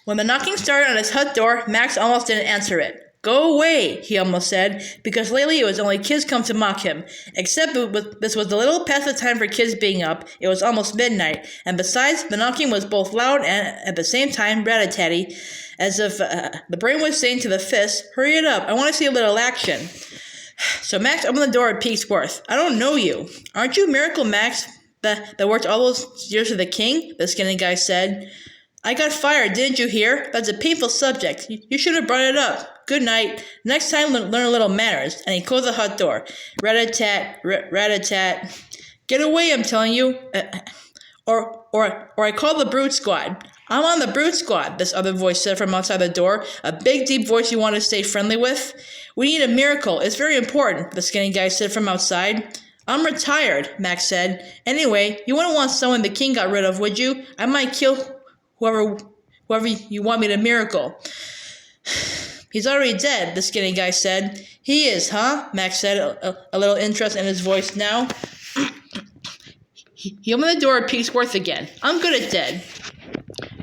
When the knocking started on his hut door, Max almost didn't answer it. Go away, he almost said, because lately it was only kids come to mock him. Except this was a little past the time for kids being up. It was almost midnight, and besides, the knocking was both loud and, at the same time, rat-a-tatty, as if the brain was saying to the fist, hurry it up, I want to see a little action. So Max opened the door at peek's worth. I don't know you. Aren't you Miracle Max that worked all those years for the king? The skinny guy said. I got fired, didn't you hear? That's a painful subject. You should have brought it up. Good night. Next time, learn a little manners. And he closed the hut door. Rat-a-tat, rat-a-tat. Get away, I'm telling you. Or I call the brute squad. I'm on the brute squad, this other voice said from outside the door. A big, deep voice you want to stay friendly with? We need a miracle. It's very important, the skinny guy said from outside. I'm retired, Max said. Anyway, you wouldn't want someone the king got rid of, would you? I might kill whoever you want me to miracle. He's already dead, the skinny guy said. He is, huh? Max said, a little interest in his voice now. He opened the door at Peaksworth again. I'm good at dead.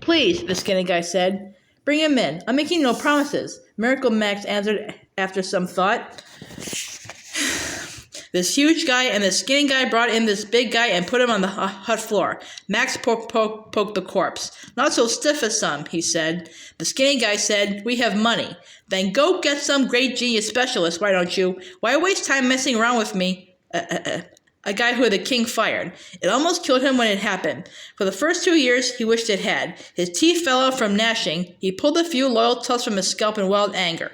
Please, the skinny guy said. Bring him in. I'm making no promises, Miracle Max answered after some thought. This huge guy and this skinny guy brought in this big guy and put him on the hut floor. Max poked the corpse. Not so stiff as some, he said. The skinny guy said, we have money. Then go get some great genius specialist, why don't you? Why waste time messing around with me? A guy who the king fired. It almost killed him when it happened. For the first 2 years, he wished it had. His teeth fell out from gnashing. He pulled a few loyal tufts from his scalp in wild anger.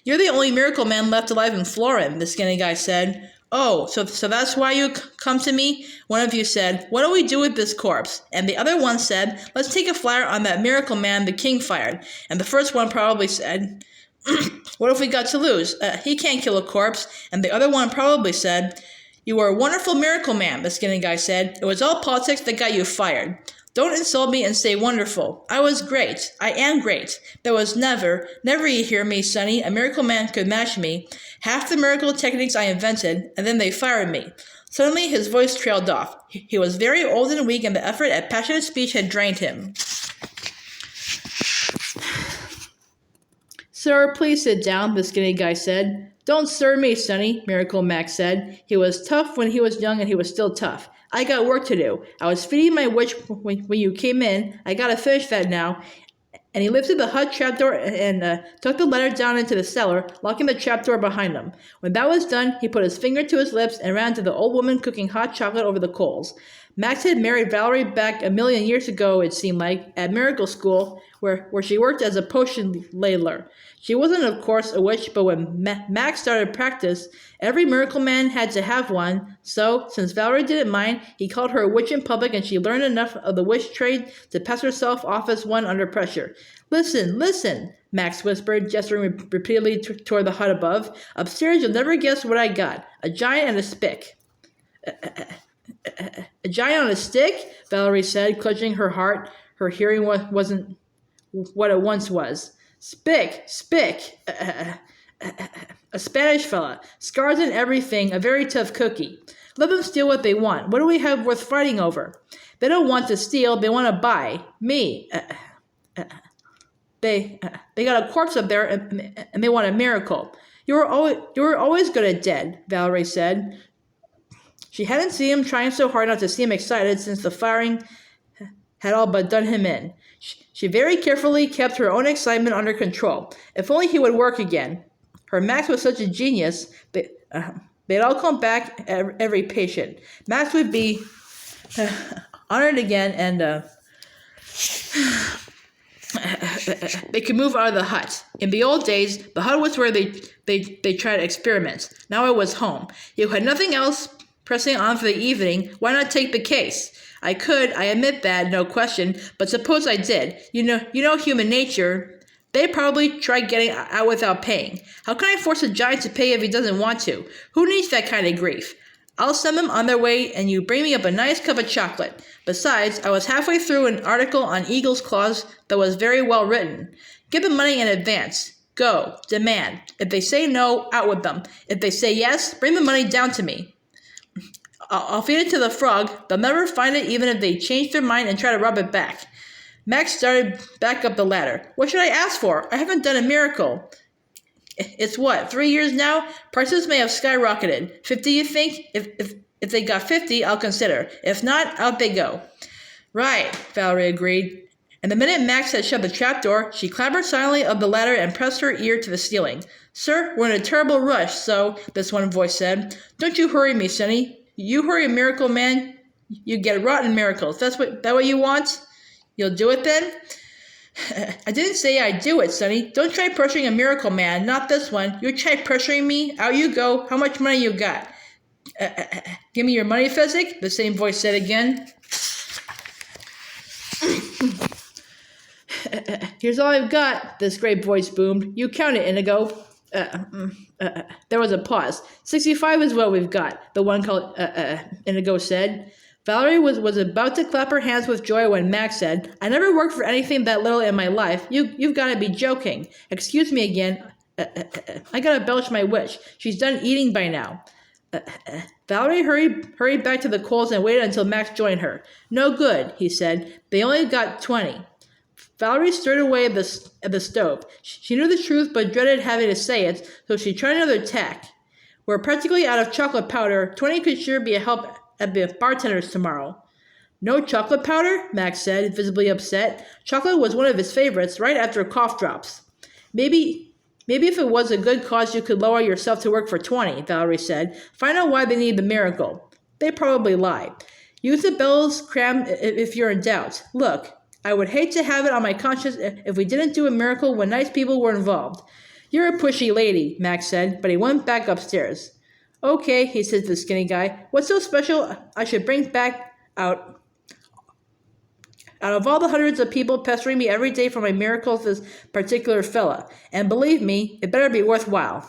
You're the only miracle man left alive in Florin, the skinny guy said. Oh, so that's why you come to me? One of you said, what do we do with this corpse? And the other one said, let's take a flyer on that miracle man the king fired. And the first one probably said, what if we got to lose? He can't kill a corpse. And the other one probably said, you were a wonderful miracle man, the skinny guy said. It was all politics that got you fired. Don't insult me and say wonderful. I was great. I am great. There was never you hear me, sonny, a miracle man could match me. Half the miracle techniques I invented, and then they fired me. Suddenly his voice trailed off. He was very old and weak, and the effort at passionate speech had drained him. Sir, please sit down, the skinny guy said. Don't sir me, sonny, Miracle Max said. He was tough when he was young, and he was still tough. I got work to do. I was feeding my witch when you came in. I gotta finish that now. And he lifted the hut trapdoor and took the ladder down into the cellar, locking the trapdoor behind him. When that was done, he put his finger to his lips and ran to the old woman cooking hot chocolate over the coals. Max had married Valerie back 1,000,000 years ago, it seemed like, at Miracle School, where she worked as a potion ladler. She wasn't, of course, a witch, but when Max started practice, every miracle man had to have one. So, since Valerie didn't mind, he called her a witch in public, and she learned enough of the witch trade to pass herself off as one under pressure. Listen, listen, Max whispered, gesturing repeatedly toward the hut above. Upstairs, you'll never guess what I got. A giant and a spick. A giant on a stick? Valerie said, clutching her heart. Her hearing wasn't what it once was. Spick. A Spanish fella. Scars and everything, a very tough cookie. Let them steal what they want. What do we have worth fighting over? They don't want to steal, they want to buy. Me. They got a corpse up there and they want a miracle. You were always good at dead, Valerie said. She hadn't seen him trying so hard not to seem excited since the firing had all but done him in. She very carefully kept her own excitement under control. If only he would work again. Her Max was such a genius, they'd all come back, every patient. Max would be honored again, and they could move out of the hut. In the old days, the hut was where they tried experiments. Now it was home. You had nothing else pressing on for the evening. Why not take the case? I admit that, no question, but suppose I did. You know human nature. They'd probably try getting out without paying. How can I force a giant to pay if he doesn't want to? Who needs that kind of grief? I'll send them on their way, and you bring me up a nice cup of chocolate. Besides, I was halfway through an article on eagle's claws that was very well written. Give them money in advance. Go. Demand. If they say no, out with them. If they say yes, bring the money down to me. I'll feed it to the frog. They'll never find it even if they change their mind and try to rub it back. Max started back up the ladder. What should I ask for? I haven't done a miracle. It's what, 3 years now? Prices may have skyrocketed. 50, you think? If they got 50, I'll consider. If not, out they go. Right, Valerie agreed. And the minute Max had shut the trapdoor, she clambered silently up the ladder and pressed her ear to the ceiling. Sir, we're in a terrible rush, so, this one voice said. Don't you hurry me, Sonny. You hurry a miracle man, you get rotten miracles. That what you want? You'll do it then? I didn't say I'd do it, Sonny. Don't try pressuring a miracle man, not this one. You try pressuring me, out you go. How much money you got? Give me your money, Fezzik, the same voice said again. Here's all I've got, this great voice boomed. You count it, Inigo. There was a pause. 65 is what we've got, the one called Inigo said. Valerie was about to clap her hands with joy when Max said, I never worked for anything that little in my life. You've got to be joking. Excuse me again. I got to belch my wish. She's done eating by now. Valerie hurried back to the coals and waited until Max joined her. No good, he said. They only got 20. Valerie stirred away at the stove. She knew the truth but dreaded having to say it, so she tried another tack. We're practically out of chocolate powder. 20 could sure be a help at the bartender's tomorrow. No chocolate powder? Max said, visibly upset. Chocolate was one of his favorites, right after cough drops. Maybe if it was a good cause you could lower yourself to work for 20, Valerie said. Find out why they need the miracle. They probably lie. Use the bell's cram if you're in doubt. Look, I would hate to have it on my conscience if we didn't do a miracle when nice people were involved. You're a pushy lady, Max said, but he went back upstairs. Okay, he said to the skinny guy. What's so special I should bring back out of all the hundreds of people pestering me every day for my miracles, this particular fella? And believe me, it better be worthwhile.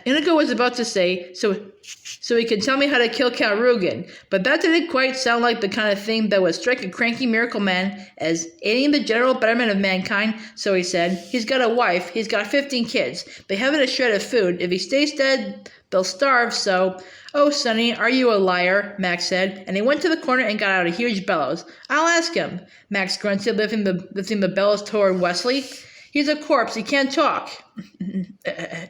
Inigo was about to say, so he could tell me how to kill Count Rugen, but that didn't quite sound like the kind of thing that would strike a cranky miracle man as aiding the general betterment of mankind, so he said, he's got a wife, he's got 15 kids, they haven't a shred of food, if he stays dead, they'll starve, so... Oh, Sonny, are you a liar? Max said, and he went to the corner and got out a huge bellows. I'll ask him, Max grunted, lifting the bellows toward Westley. He's a corpse, he can't talk,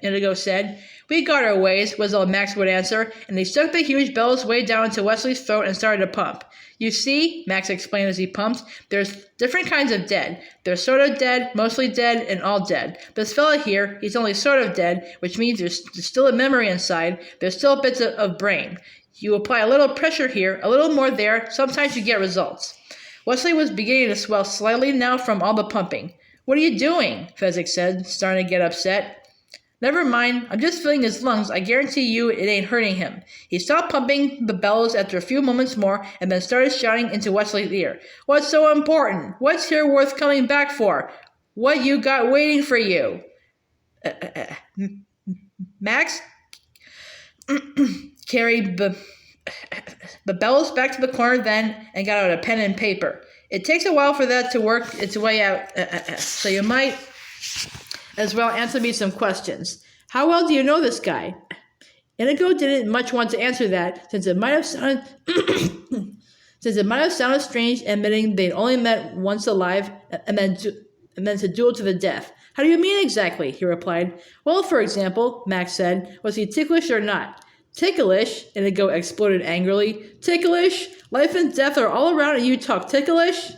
Inigo said. We got our ways, was all Max would answer, and he stuck the huge bellows way down into Wesley's throat and started to pump. You see, Max explained as he pumped, there's different kinds of dead. There's sort of dead, mostly dead, and all dead. This fella here, he's only sort of dead, which means there's still a memory inside. There's still bits of brain. You apply a little pressure here, a little more there, sometimes you get results. Wesley was beginning to swell slightly now from all the pumping. What are you doing? Fezzik said, starting to get upset. Never mind, I'm just filling his lungs. I guarantee you it ain't hurting him. He stopped pumping the bellows after a few moments more and then started shouting into Wesley's ear. What's so important? What's here worth coming back for? What you got waiting for you? Max carried the bellows back to the corner then and got out a pen and paper. It takes a while for that to work its way out, so you might as well answer me some questions. How well do you know this guy? Inigo didn't much want to answer that, since it might have sounded strange, admitting they'd only met once alive, and then to duel to the death. How do you mean exactly? He replied. Well, for example, Max said, was he ticklish or not? Ticklish? Inigo exploded angrily. Ticklish? Life and death are all around and you talk ticklish?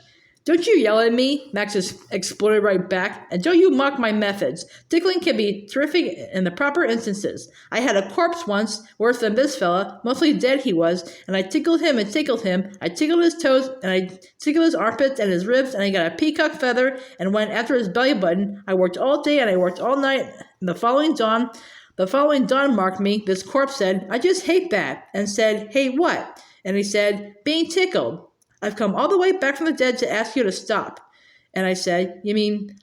Don't you yell at me, Max exploded right back, and don't you mock my methods. Tickling can be terrific in the proper instances. I had a corpse once, worse than this fella, mostly dead he was, and I tickled him and tickled him. I tickled his toes, and I tickled his armpits and his ribs, and I got a peacock feather, and went after his belly button. I worked all day and I worked all night, and the following dawn marked me, this corpse said, I just hate that, and said, hey, what? And he said, being tickled. I've come all the way back from the dead to ask you to stop. And I said, you mean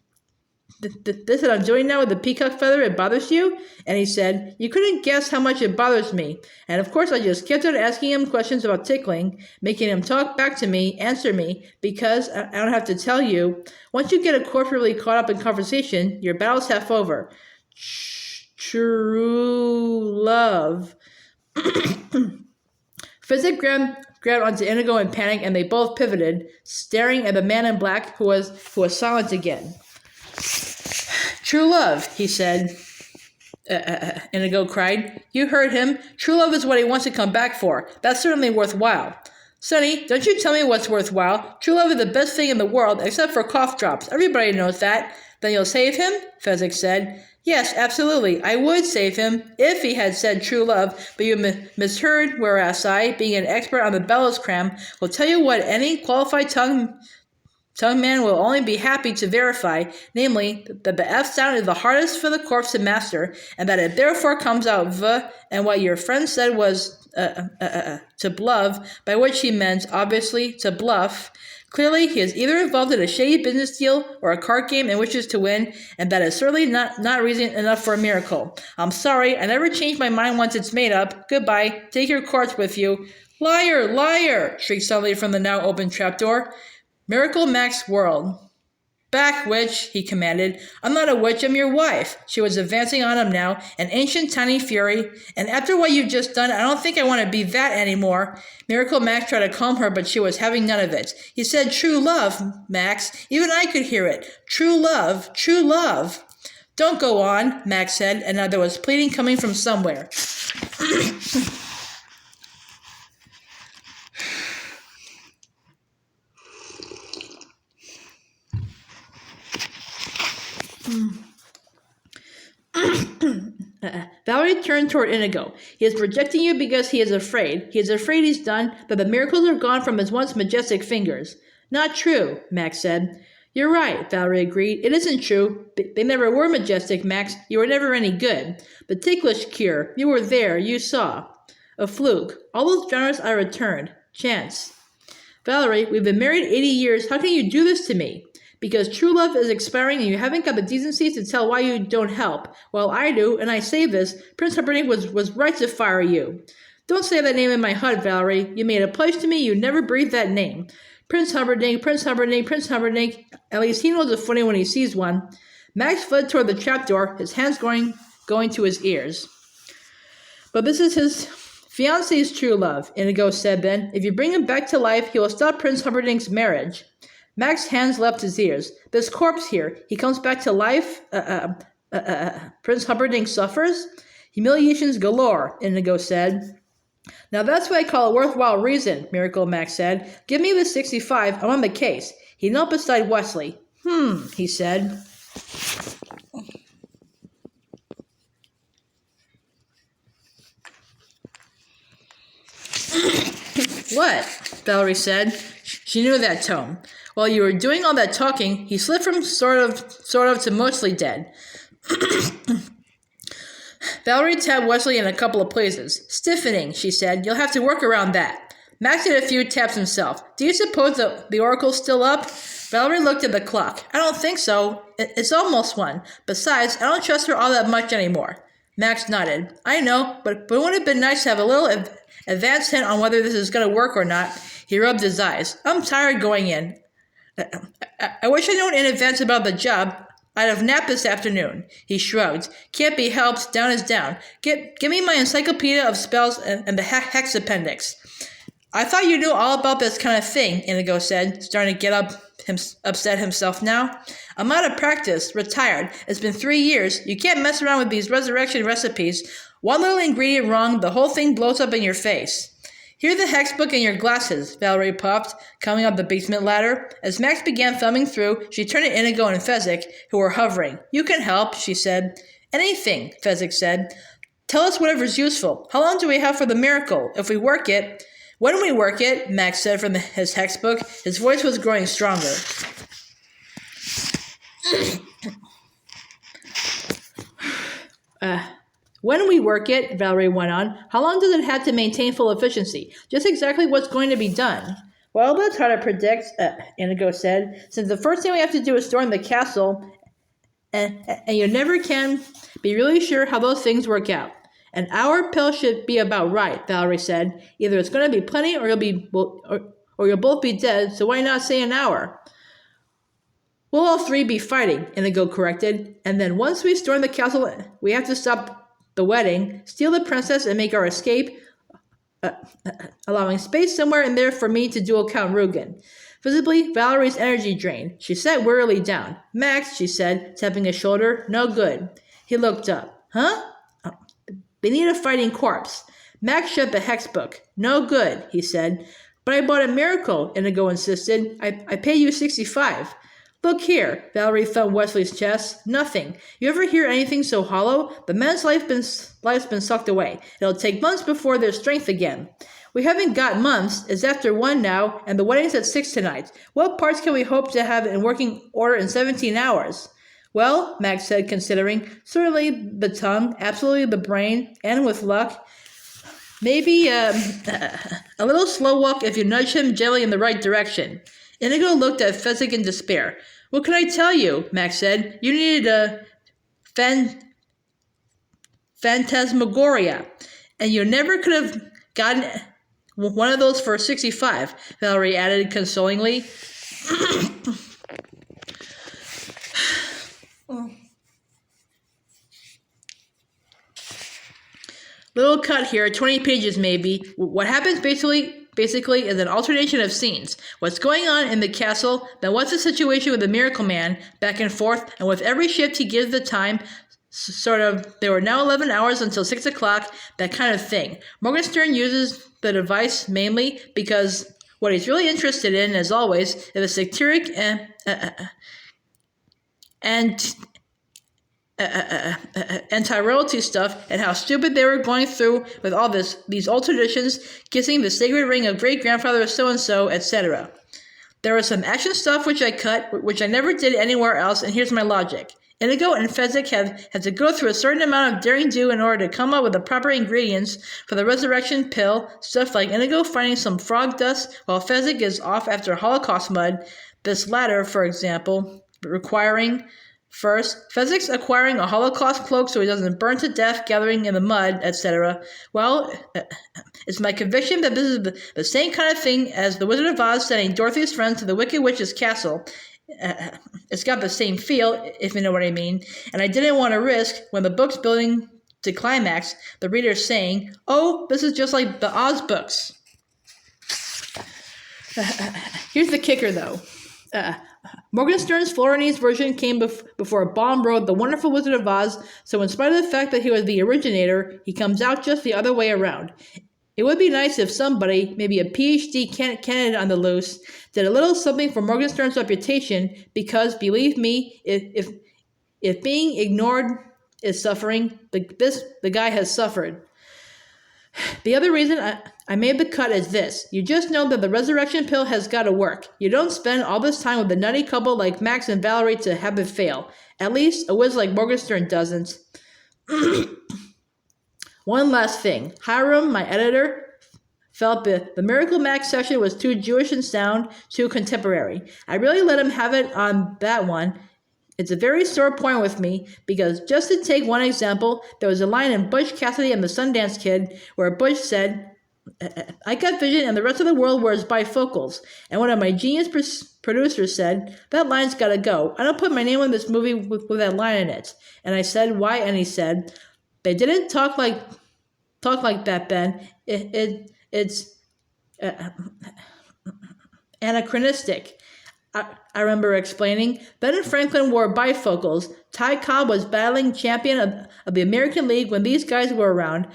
this that I'm doing now with the peacock feather, it bothers you? And he said, you couldn't guess how much it bothers me. And of course I just kept on asking him questions about tickling, making him talk back to me, answer me, because I don't have to tell you, once you get a corpse really caught up in conversation, your battle's half over. True love. Fezzik grabbed onto Inigo in panic, and they both pivoted, staring at the man in black, who was silent again. "True love," he said. Inigo cried. "You heard him. True love is what he wants to come back for. That's certainly worthwhile." "Sonny, don't you tell me what's worthwhile. True love is the best thing in the world, except for cough drops. Everybody knows that." "Then you'll save him?" Fezzik said. "Yes, absolutely. I would save him, if he had said true love, but you misheard, whereas I, being an expert on the bellows cram, will tell you what any qualified tongue man will only be happy to verify, namely, that the F sound is the hardest for the corpse to master, and that it therefore comes out v, and what your friend said was to bluff, by which he meant, obviously, to bluff. Clearly, he is either involved in a shady business deal or a card game and wishes to win, and that is certainly not reason enough for a miracle. I'm sorry, I never change my mind once it's made up. Goodbye. Take your corpse with you." "Liar! Liar!" shrieked suddenly from the now open trapdoor. Miracle Max whirled. "Back, witch," he commanded. "I'm not a witch, I'm your wife." She was advancing on him now, an ancient tiny fury. "And after what you've just done, I don't think I want to be that anymore." Miracle Max tried to calm her, but she was having none of it. "He said true love, Max. Even I could hear it. True love, true love." "Don't go on," Max said, and now there was pleading coming from somewhere. Valerie turned toward Inigo. "He is rejecting you because he is afraid. He is afraid he's done, that the miracles are gone from his once majestic fingers." "Not true," Max said. "You're right," Valerie agreed. "It isn't true. They never were majestic, Max. You were never any good. The ticklish cure. You were there. You saw." "A fluke. All those genres I returned. Chance." "Valerie, we've been married 80 years. How can you do this to me?" "Because true love is expiring and you haven't got the decency to tell why you don't help. Well, I do, and I say this. Prince Humperdinck was right to fire you." "Don't say that name in my hut, Valerie. You made a pledge to me you never breathed that name. Prince Humperdinck, Prince Humperdinck, Prince Humperdinck. At least he knows a funny when he sees one." Max fled toward the trapdoor, his hands going to his ears. "But this is his fiancée's true love," Inigo said then. "If you bring him back to life, he will stop Prince Humperdinck's marriage." Max's hands leapt his ears. "This corpse here, he comes back to life? Prince Humperdinck suffers?" "Humiliations galore," Inigo said. "Now that's what I call a worthwhile reason," Miracle Max said. "Give me the 65, I'm on the case." He knelt beside Westley. He said. "What?" Valerie said. She knew that tone. "While you were doing all that talking, he slipped from sort of to mostly dead." Valerie tapped Westley in a couple of places. "Stiffening," she said. "You'll have to work around that." Max did a few taps himself. "Do you suppose the oracle's still up?" Valerie looked at the clock. "I don't think so. It's almost 1. Besides, I don't trust her all that much anymore." Max nodded. "I know, but it would have been nice to have a little advance hint on whether this is going to work or not." He rubbed his eyes. "I'm tired going in. I wish I'd known in advance about the job. I'd have napped this afternoon." He shrugged. "Can't be helped. Down is down. Give me my encyclopedia of spells and the hex appendix." "I thought you knew all about this kind of thing," Inigo said, starting to get upset himself now. "I'm out of practice. Retired. It's been 3 years. You can't mess around with these resurrection recipes. One little ingredient wrong, the whole thing blows up in your face." "Here's the hex book and your glasses," Valerie puffed, coming up the basement ladder. As Max began thumbing through, she turned to Inigo and Fezzik, who were hovering. "You can help," she said. "Anything," Fezzik said. "Tell us whatever's useful. How long do we have for the miracle? If we work it—" "When we work it," Max said from his hex book. His voice was growing stronger. "When we work it," Valerie went on, "how long does it have to maintain full efficiency? Just exactly what's going to be done." "Well, that's hard to predict," Inigo said, "since the first thing we have to do is storm the castle, and you never can be really sure how those things work out." "An hour pill should be about right," Valerie said. "Either it's going to be plenty or you'll both be dead, so why not say an hour?" "We'll all 3 be fighting," Inigo corrected. "And then once we storm the castle, we have to stop the wedding, steal the princess, and make our escape. allowing space somewhere in there for me to duel Count Rugen. Visibly, Valerie's energy drained. She sat wearily down. Max, she said, tapping his shoulder, no good. He looked up. Huh? Oh, they need a fighting corpse. Max shut the hex book. No good, he said. But I bought a miracle, Inigo insisted. I paid you 65. Look here, Valerie thumped Westley's chest. Nothing. You ever hear anything so hollow? The man's life's been sucked away. It'll take months before there's strength again. We haven't got months. It's after 1 now, and the wedding's at 6 tonight. What parts can we hope to have in working order in 17 hours? Well, Max said, considering, certainly the tongue, absolutely the brain, and with luck, maybe a little slow walk if you nudge him gently in the right direction. Inigo looked at Fezzik in despair. What can I tell you? Max said. You needed a phantasmagoria, and you never could have gotten one of those for 65, Valerie added consolingly. Little cut here, 20 pages maybe. What happens basically is an alternation of scenes. What's going on in the castle, then what's the situation with the Miracle Man, back and forth, and with every shift he gives the time, sort of, there were now 11 hours until 6 o'clock, that kind of thing. Morgenstern uses the device mainly because what he's really interested in, as always, is the satiric and anti-royalty stuff and how stupid they were going through with all these old traditions, kissing the sacred ring of great-grandfather so-and-so, etc. There was some action stuff which I cut, which I never did anywhere else, and here's my logic. Inigo and Fezzik had to go through a certain amount of daring-do in order to come up with the proper ingredients for the resurrection pill, stuff like Inigo finding some frog dust while Fezzik is off after Holocaust mud, this latter, for example, requiring... First, Fezzik's acquiring a Holocaust cloak so he doesn't burn to death gathering in the mud, etc. Well, it's my conviction that this is the same kind of thing as the Wizard of Oz sending Dorothy's friends to the Wicked Witch's castle. It's got the same feel, if you know what I mean, and I didn't want to risk, when the book's building to climax, the reader saying, oh, this is just like the Oz books. Here's the kicker, though. Morgenstern's Florinese version came before Baum wrote The Wonderful Wizard of Oz, so in spite of the fact that he was the originator, he comes out just the other way around. It would be nice if somebody, maybe a PhD candidate on the loose, did a little something for Morgenstern's reputation, because, believe me, if being ignored is suffering, the guy has suffered. The other reason I made the cut is this. You just know that the resurrection pill has got to work. You don't spend all this time with a nutty couple like Max and Valerie to have it fail. At least a whiz like Morgenstern doesn't. One last thing. Hiram, my editor, felt the Miracle Max session was too Jewish in sound, too contemporary. I really let him have it on that one. It's a very sore point with me, because just to take one example, there was a line in Butch Cassidy and the Sundance Kid where Butch said, I got vision and the rest of the world wears bifocals. And one of my genius producers said, that line's got to go. I don't put my name on this movie with that line in it. And I said, why? And he said, they didn't talk like that, Ben. It's anachronistic. I remember explaining. Ben and Franklin wore bifocals. Ty Cobb was battling champion of the American League when these guys were around.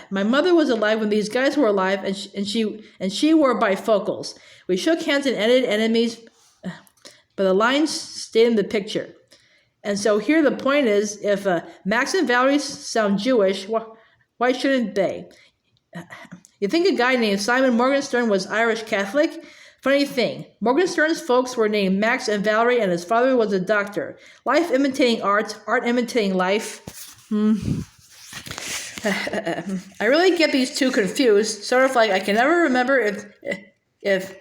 My mother was alive when these guys were alive, and she wore bifocals. We shook hands and ended enemies, but the lines stayed in the picture. And so here the point is, if Max and Valerie sound Jewish, why shouldn't they? You think a guy named Simon Morgenstern was Irish Catholic? Funny thing, Morgenstern's folks were named Max and Valerie, and his father was a doctor. Life imitating art, art imitating life. I really get these two confused. Sort of like I can never remember if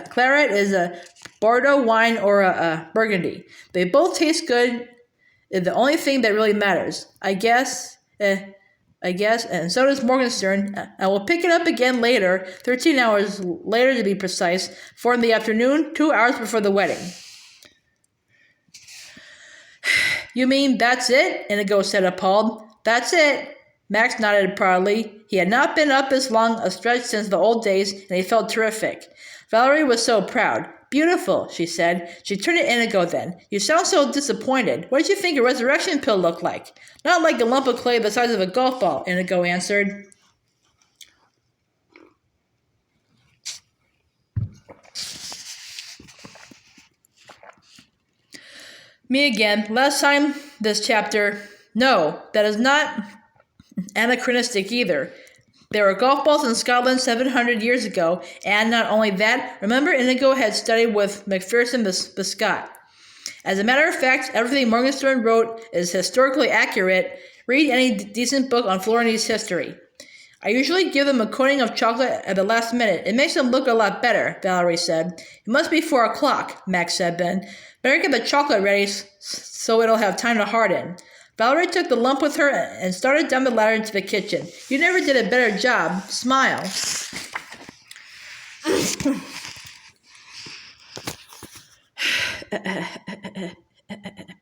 claret is a Bordeaux wine or a Burgundy. They both taste good. The only thing that really matters, I guess, and so does Morgenstern. I will pick it up again later, 13 hours later to be precise, 4 in the afternoon, 2 hours before the wedding. You mean that's it? Inigo said, appalled. That's it. Max nodded proudly. He had not been up as long a stretch since the old days, and he felt terrific. Valerie was so proud. Beautiful, she said. She turned to Inigo then. You sound so disappointed. What did you think a resurrection pill looked like? Not like a lump of clay the size of a golf ball, Inigo answered. Me again. Last time this chapter. No, that is not anachronistic either. There were golf balls in Scotland 700 years ago, and not only that, remember Inigo had studied with Macpherson the Scot. As a matter of fact, everything Morgenstern wrote is historically accurate. Read any decent book on Florianese history. I usually give them a coating of chocolate at the last minute. It makes them look a lot better, Valerie said. It must be 4 o'clock, Max said then. Better get the chocolate ready so it'll have time to harden. Valerie took the lump with her and started down the ladder into the kitchen. You never did a better job. Smile.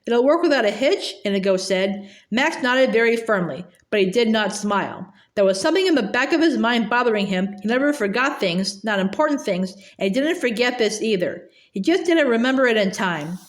It'll work without a hitch, Inigo said. Max nodded very firmly, but he did not smile. There was something in the back of his mind bothering him. He never forgot things, not important things, and he didn't forget this either. He just didn't remember it in time.